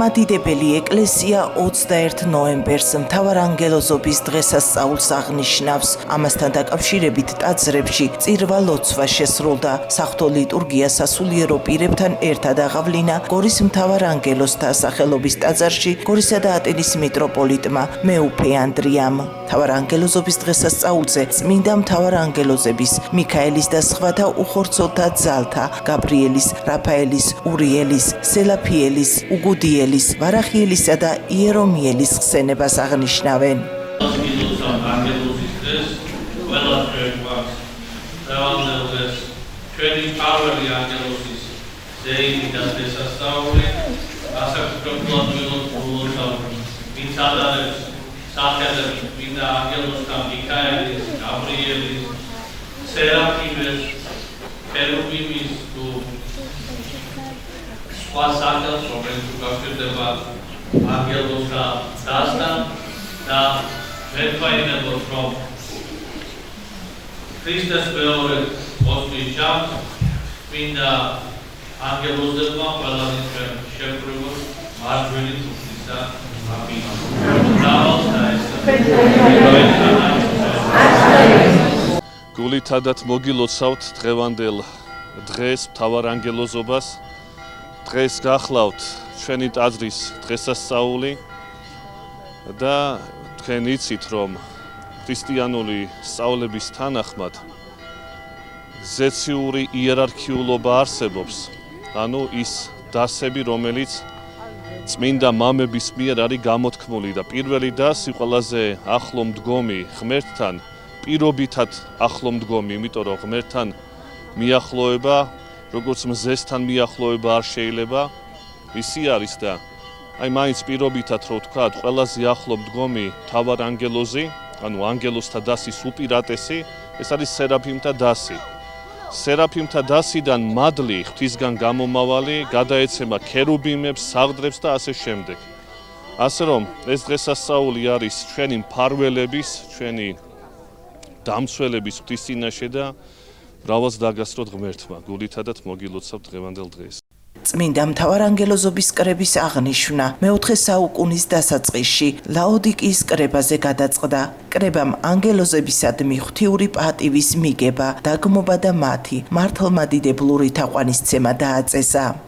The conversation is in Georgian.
მართლმადიდებელი ეკლესია 21 ნოემბერს მთავარანგელოზობის დღესასწაულს აღნიშნავს. ამასთან დაკავშირებით ტაძრებში წირვა ლოცვა შესრულდა. საღვთო ლიტურგია სასულიერო პირებთან ერთად აღავლინა გორის მთავარანგელოზთა სახელობის ტაძარში გორისა და ატენის მიტროპოლიტმა მეუფე ანდრიამ. მთავარანგელოზობის დღესასწაულზე წმინდა მთავარანგელოზების მიქაელის და სხვათა უხორცელთა ძალთა გაბრიელის, რაფაელის, ურიელის, სელაფიელის, უგუდიელის, ვარახიელისა და იერომიელის ხსენებას აღნიშნავენ. Passadas sobre o gosto de Angelos Dasta da Redfine from Christus Belore Osticham in the Angelos de Palanis Shepherd Marjorie Tusa გულითადათ მოგილოცავთ დღევანდელ დღეს მთავარანგელოზობას. დღეს გახლავთ ჩვენი ტაძრის დღესასწაული და თქვენ იცით, რომ ქრისტიანული სწავლების თანახმად ზეციური იერარქიულობა არსებობს, ანუ ის დასები, რომელიც წმინდა მამების მიერ არის გამოთქმული და პირველი დასი ყველაზე ახლო მდგომი ღმერთთან, პირობითად ახლო მდგომი, იმიტომ რომ ღმერთთან მიახლოება როგორც მზესთან მიახლოება არ შეიძლება, ისი არის და აი მაინც პირობითად რო ვთქვათ, ყველაზე ახლო მდგომი მთავარანგელოზი, ანუ ანგელოზთა დასის უპირატესი, ეს არის სერაფიმთა დასი. სერაფიმთა დასიდან მადლი, ღვთისგან გამომავალი, გადაეცემა ქერუბიმებს, საღდრებს და ასე შემდეგ. ასე რომ ეს დღესასწაული არის ჩვენი მფარველების, ჩვენი დამცველების ღვთის წინაშე და ბრავალს დაგასწროთ ღმერთმა, გულითადათ მოგილოცავთ დღევანდელ დღეს. წმინდა მთავარანგელოზობის კრების აღნიშვნა მეოთხე საუკუნის დასაწყისში ლაოდიკიის კრებაზე გადაწყდა. კრებამ ანგელოზებისადმი ღვთიური პატივის მიგება, დაგმობა და მათი მართლმადიდებლური თაყვანისცემა დააწესა.